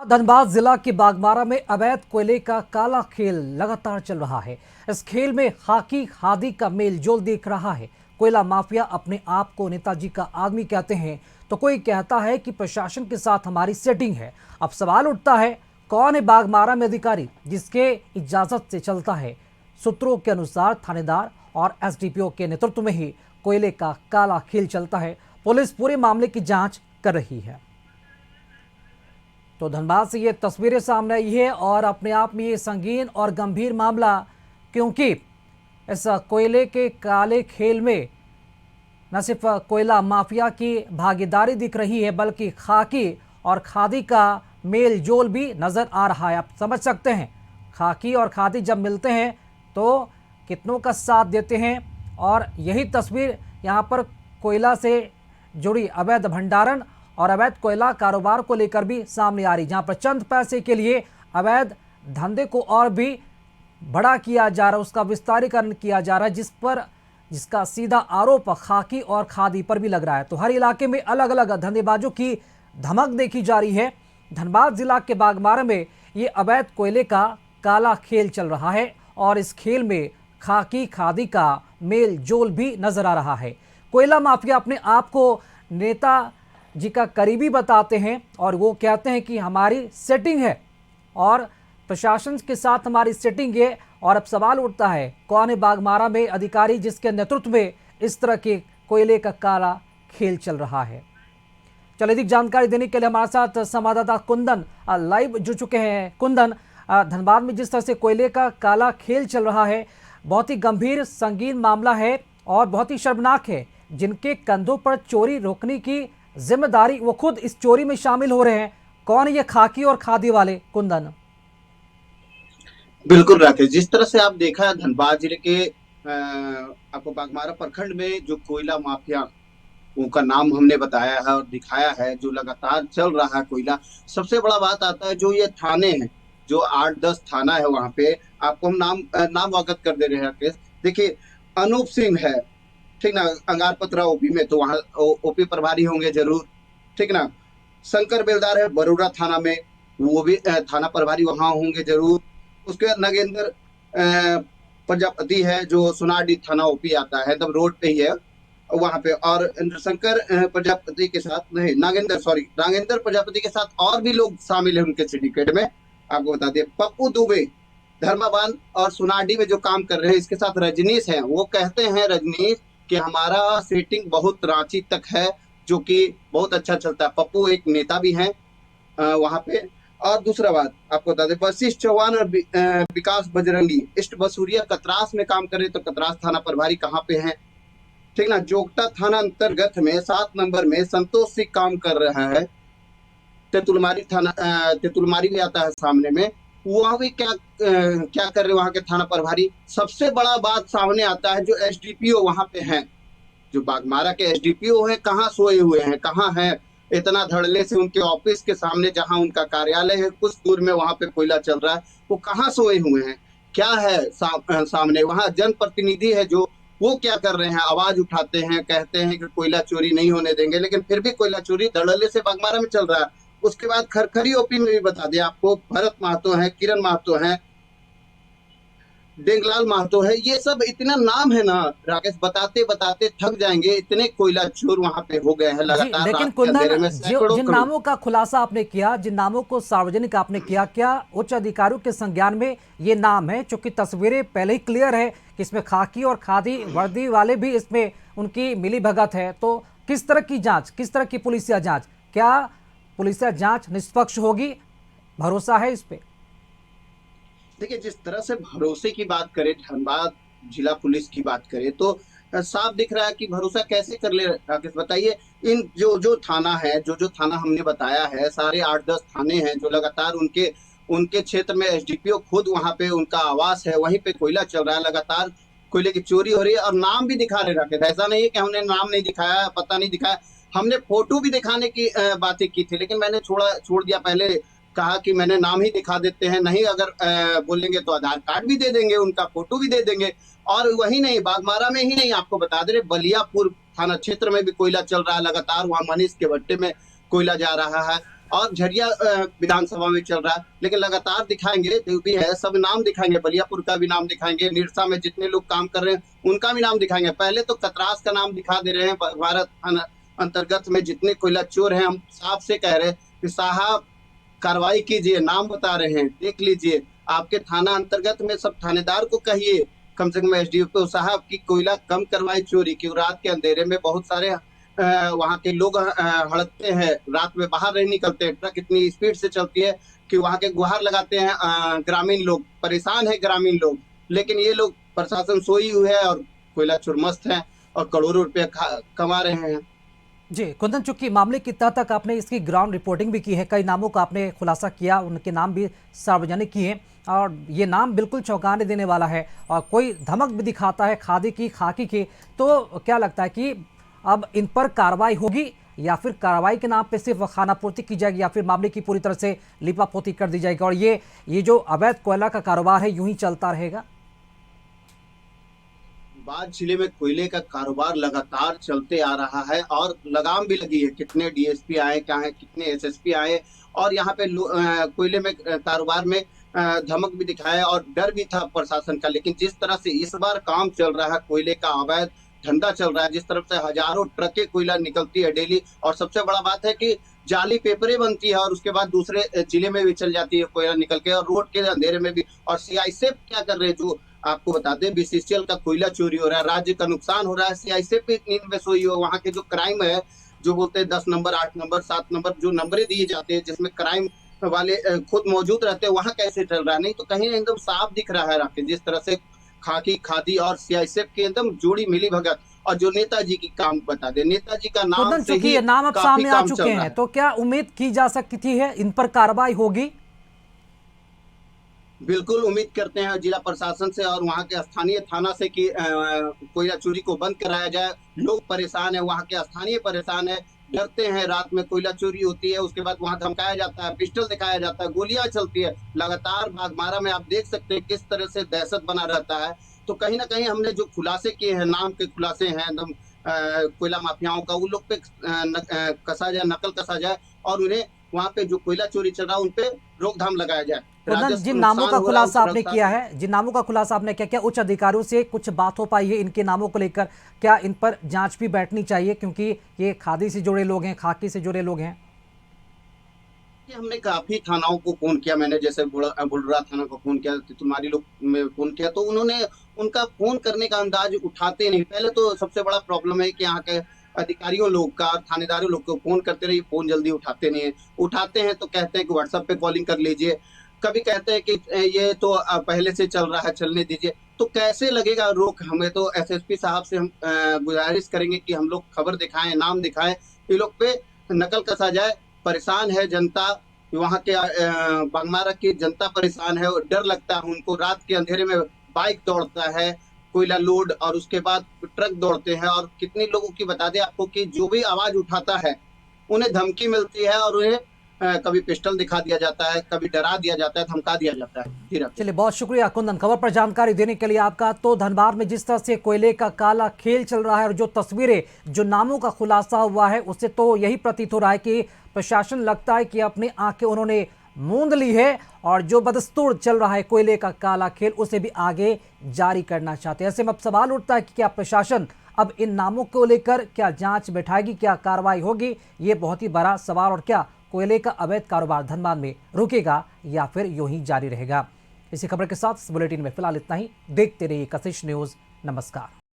धनबाद जिला के बागमारा में अवैध कोयले का काला खेल लगातार चल रहा है। इस खेल में खाकी खादी का मेल जोल दिख रहा है। कोयला माफिया अपने आप को नेताजी का आदमी कहते हैं तो कोई कहता है कि प्रशासन के साथ हमारी सेटिंग है। अब सवाल उठता है, कौन है बागमारा में अधिकारी जिसके इजाजत से चलता है? सूत्रों के अनुसार थानेदार और एसडीपीओ के नेतृत्व में ही कोयले का काला खेल चलता है। पुलिस पूरे मामले की जांच कर रही है। तो धनबाद से ये तस्वीरें सामने आई है और अपने आप में ये संगीन और गंभीर मामला, क्योंकि इस कोयले के काले खेल में न सिर्फ कोयला माफिया की भागीदारी दिख रही है बल्कि खाकी और खादी का मेल जोल भी नजर आ रहा है। आप समझ सकते हैं, खाकी और खादी जब मिलते हैं तो कितनों का साथ देते हैं। और यही तस्वीर यहाँ पर कोयला से जुड़ी अवैध भंडारण और अवैध कोयला कारोबार को लेकर भी सामने आ रही, जहां पर चंद पैसे के लिए अवैध धंधे को और भी बड़ा किया जा रहा है, उसका विस्तारीकरण किया जा रहा है, जिसका सीधा आरोप खाकी और खादी पर भी लग रहा है। तो हर इलाके में अलग अलग धंधेबाजों की धमक देखी जा रही है। धनबाद जिला के बागमारा में ये अवैध कोयले का काला खेल चल रहा है और इस खेल में खाकी खादी का मेल जोल भी नजर आ रहा है। कोयला माफिया अपने आप को नेता जी का करीबी बताते हैं और वो कहते हैं कि हमारी सेटिंग है और प्रशासन के साथ हमारी सेटिंग है। और अब सवाल उठता है, कौन है बागमारा में अधिकारी जिसके नेतृत्व में इस तरह के कोयले का काला खेल चल रहा है? चलिए, अधिक जानकारी देने के लिए हमारे साथ संवाददाता कुंदन लाइव जुड़ चुके हैं। कुंदन, धनबाद में जिस तरह से कोयले का काला खेल चल रहा है, बहुत ही गंभीर संगीन मामला है और बहुत ही शर्मनाक है। जिनके कंधों पर चोरी रोकने की जिम्मेदारी, वो खुद इस चोरी में शामिल हो रहे हैं। कौन ये खाकी और खादी वाले? कुंदन, बिल्कुल राकेश, जिस तरह से आप देखा धनबाद जिले के आपको बागमारा प्रखंड में जो कोयला माफिया उनका नाम हमने बताया है और दिखाया है, जो लगातार चल रहा है कोयला। सबसे बड़ा बात आता है जो ये थाने हैं, जो 8-10 थाना है, वहां पे आपको हम नाम वाकत कर दे रहे हैं राकेश। देखिए, अनूप सिंह है, ठीक ना, अंगारपत्रा ओपी में, तो वहाँ ओपी प्रभारी होंगे जरूर, ठीक ना। शंकर बेलदार है बरोड़ा थाना में, वो भी थाना प्रभारी वहां होंगे जरूर। उसके बाद नगेंद्र प्रजापति है जो सोनाडी थाना ओपी आता है, तब रोड पे ही है वहां पे। और शंकर प्रजापति के साथ नहीं, नागेंद्र प्रजापति के साथ और भी लोग शामिल है उनके सिंडिकेट में। आपको बता दिए, पप्पू दुबे धर्माबान और सोनाडी में जो काम कर रहे हैं, इसके साथ रजनीश है। वो कहते हैं रजनीश कि हमारा सेटिंग बहुत रांची तक है, जो कि बहुत अच्छा चलता है। पप्पू एक नेता भी हैं वहां पे। और दूसरा बात आपको बता दें, वशिष्ठ चौहान और विकास बजरंगी ईस्ट बसूरिया कतरास में काम कर रहे, तो कतरास थाना प्रभारी कहाँ पे हैं, ठीक ना। जोगटा थाना अंतर्गत में 7 नंबर में संतोष सिंह काम कर रहा है। तेतुलमारी थाना तेतुलमारी भी आता है सामने में, वहां भी क्या कर रहे वहां के थाना प्रभारी। सबसे बड़ा बात सामने आता है, जो एसडीपीओ वहां पे हैं, जो बागमारा के एसडीपीओ हैं, कहाँ सोए हुए हैं, कहाँ हैं? इतना धड़ल्ले से उनके ऑफिस के सामने, जहां उनका कार्यालय है, कुछ दूर में वहां पे कोयला चल रहा है, वो कहाँ सोए हुए हैं? क्या है सामने? वहां जनप्रतिनिधि है जो, वो क्या कर रहे हैं? आवाज उठाते हैं, कहते हैं कि कोयला चोरी नहीं होने देंगे, लेकिन फिर भी कोयला चोरी धड़ल्ले से बागमारा में चल रहा है। उसके बाद खरखरी ओपी में भी बता दें आपको, भरत महतो है, किरण महतो है, डेंगलाल महतो है, ये सब इतना नाम है ना राकेश, बताते बताते थक जाएंगे। इतने कोयला चोर वहां पे हो गए हैं जी, लगातार लेकिन रात के अंधेरे कुंदन, में, सैकड़ों जिन करोड़। नामों का खुलासा आपने किया, जिन नामों को सार्वजनिक आपने किया, क्या उच्च अधिकारियों के संज्ञान में ये नाम है? चूंकि तस्वीरें पहले ही क्लियर है कि इसमें खाकी और खादी वर्दी वाले भी इसमें उनकी मिली भगत है, तो किस तरह की जांच, किस तरह की पुलिसिया जांच? क्या पुलिसिया जांच निष्पक्ष होगी? भरोसा है इस पे? देखिए, जिस तरह से भरोसे की बात करें, धनबाद जिला पुलिस की बात करें, तो साफ दिख रहा है कि भरोसा कैसे कर ले राकेश, बताइए। इन जो जो थाना है, जो जो थाना हमने बताया है, सारे 8-10 थाने हैं जो लगातार उनके उनके क्षेत्र में एसडीपीओ खुद वहां पे उनका आवास है, वहीं पे कोयला चल रहा है, लगातार कोयले की चोरी हो रही है और नाम भी दिखा रहे राकेश। ऐसा नहीं है कि हमने नाम नहीं दिखाया, पता नहीं दिखाया, हमने फोटो भी दिखाने की बातें की थी, लेकिन मैंने छोड़ दिया। पहले कहा कि मैंने नाम ही दिखा देते हैं, नहीं अगर बोलेंगे तो आधार कार्ड भी दे देंगे, उनका फोटो भी दे देंगे। और वही नहीं, बागमारा में ही नहीं, आपको बता दे रहे, बलियापुर थाना क्षेत्र में भी कोयला चल रहा है लगातार, वहां मनीष के भट्टे में कोयला जा रहा है। और झरिया विधानसभा में चल रहा है, लेकिन लगातार दिखाएंगे जो भी है सब नाम दिखाएंगे, बलियापुर का भी नाम दिखाएंगे, निरसा में जितने लोग काम कर रहे हैं उनका भी नाम दिखाएंगे। पहले तो कतरास का नाम दिखा दे रहे हैं। भारत अंतर्गत में जितने कोयला चोर हैं हम साफ से कह रहे हैं कि साहब कार्रवाई कीजिए, नाम बता रहे हैं, देख लीजिए। आपके थाना अंतर्गत में सब थानेदार को कहिए, कम से कम एसडीओ साहब की कोयला कम करवाई चोरी, क्यों रात के अंधेरे में बहुत सारे वहां के लोग हड़कते हैं, रात में बाहर नहीं निकलते हैं, ट्रक इतनी स्पीड से चलती है कि वहां के गुहार लगाते हैं। ग्रामीण लोग परेशान है, ग्रामीण लोग, लेकिन ये लोग प्रशासन सोई हुई है और कोयला चोर मस्त है और करोड़ों रुपए कमा रहे हैं। जी कुंदन, चूंकि मामले की तह तक आपने इसकी ग्राउंड रिपोर्टिंग भी की है, कई नामों का आपने खुलासा किया, उनके नाम भी सार्वजनिक किए और ये नाम बिल्कुल चौंकाने देने वाला है और कोई धमक भी दिखाता है खादी की, खाकी की। तो क्या लगता है कि अब इन पर कार्रवाई होगी या फिर कार्रवाई के नाम पे सिर्फ खानापूर्ति की जाएगी या फिर मामले की पूरी तरह से लिपापोती कर दी जाएगी और ये जो अवैध कोयला का कारोबार है यूं ही चलता रहेगा? बात जिले में कोयले का कारोबार लगातार चलते आ रहा है और लगाम भी लगी है। कितने डीएसपी आए, क्या है, कितने एसएसपी आए और यहाँ पे कोयले में कारोबार में धमक भी दिखाया और डर भी था प्रशासन का। लेकिन जिस तरह से इस बार काम चल रहा है, कोयले का अवैध धंधा चल रहा है, जिस तरफ से हजारों ट्रकें कोयला निकलती है डेली, और सबसे बड़ा बात है कि जाली पेपरें बनती है और उसके बाद दूसरे जिले में भी चल जाती है कोयला निकल के, और रोड के अंधेरे में भी। और सीआईएसएफ क्या कर रहे हैं, जो आपको बता दें बीसीसीएल का कोयला चोरी हो रहा है, राज्य का नुकसान हो रहा है, सीआईएसएफ भी नींद में सोई हो। वहां के जो क्राइम है, जो बोलते हैं 10 नंबर, 8 नंबर, 7 नंबर, जो नंबरें दिए जाते हैं जिसमें क्राइम वाले खुद मौजूद रहते हैं, वहां कैसे चल रहा है? नहीं तो कहीं एकदम साफ दिख रहा है राकेश, जिस तरह से खाकी, खादी और सीआईएसएफ की एकदम जोड़ी मिली भगत। और जो नेताजी की काम बता दे, नेताजी का नाम कुंदन, से चूंकि ही ये नाम अब काफी सामने आ काम चुके चल रहा हैं है। तो क्या उम्मीद की जा सकती है इन पर कार्रवाई होगी? बिल्कुल उम्मीद करते हैं जिला प्रशासन से और वहाँ के स्थानीय थाना से कि कोयला चोरी को बंद कराया जाए। लोग परेशान है, वहाँ के स्थानीय परेशान है, डरते हैं। रात में कोयला चोरी होती है, उसके बाद वहाँ धमकाया जाता है, पिस्टल दिखाया जाता है, गोलियां चलती है लगातार। बाघमारा में आप देख सकते हैं किस तरह से दहशत बना रहता है। तो कहीं ना कहीं हमने जो खुलासे किए हैं, नाम के खुलासे हैं एकदम कोयला माफियाओं का, उन लोग पे कसा जाए, नकल कसा जाए और उन्हें वहाँ पे जो कोयला चोरी चल रहा है उन पे रोकथाम लगाया जाए। कुंदन, राजस्व जिन नामों नुकसान का हो रहा है खुलासा उस आपने रफ्तार किया से। है, जिन नामों का खुलासा आपने किया, क्या उच्च अधिकारियों से कुछ बात हो पाई है इनके नामों को लेकर? क्या इन पर जांच भी बैठनी चाहिए क्योंकि ये खादी से जुड़े लोग हैं, खाकी से जुड़े लोग हैं? कि हमने काफी थानाओं को फोन किया, मैंने जैसे बुलरा थाना को फोन किया, तुम्हारी लोग में फोन किया, तो उन्होंने उनका फोन करने का अंदाज उठाते नहीं। पहले तो सबसे बड़ा प्रॉब्लम है कि यहाँ के अधिकारियों लोग का, थानेदारों लोग को फोन करते रहिए, फोन जल्दी उठाते नहीं है। उठाते हैं तो कहते हैं कि व्हाट्सएप पे कॉलिंग कर लीजिए, कभी कहते हैं कि ये तो पहले से चल रहा है, चलने दीजिए। तो कैसे लगेगा रोक? हमें तो एसएसपी साहब से हम गुजारिश करेंगे कि हम लोग खबर दिखाएं, नाम दिखाएं, ये लोग पे नकल कसा जाए। परेशान है जनता, वहाँ के बाघमारा की जनता परेशान है और डर लगता है उनको। रात के अंधेरे में बाइक दौड़ता है, कोयला लोड, और उसके बाद ट्रक दौड़ते हैं। और कितने लोगों की बता दें आपको कि जो भी आवाज उठाता है उन्हें धमकी मिलती है और उन्हें कभी पिस्टल दिखा दिया जाता है, कभी डरा दिया जाता है, धमका दिया जाता है। जी राकेश। चलिए, बहुत शुक्रिया कुंदन खबर पर जानकारी देने के लिए आपका। तो धनबाद में जिस तरह से कोयले का काला खेल चल रहा है और जो तस्वीरें, जो नामों का खुलासा हुआ है, उससे तो यही प्रतीत हो रहा है कि प्रशासन लगता है कि अपनी आंखें उन्होंने मूंद ली है और जो बदस्तूर चल रहा है कोयले का काला खेल उसे भी आगे जारी करना चाहते हैं। ऐसे में अब सवाल उठता है कि क्या प्रशासन अब इन नामों को लेकर क्या जांच बैठाएगी, क्या कार्रवाई होगी? ये बहुत ही बड़ा सवाल। और क्या कोयले का अवैध कारोबार धनबाद में रुकेगा या फिर यूं ही जारी रहेगा? इसी खबर के साथ इस बुलेटिन में फिलहाल इतना ही। देखते रहिए कशिश न्यूज। नमस्कार।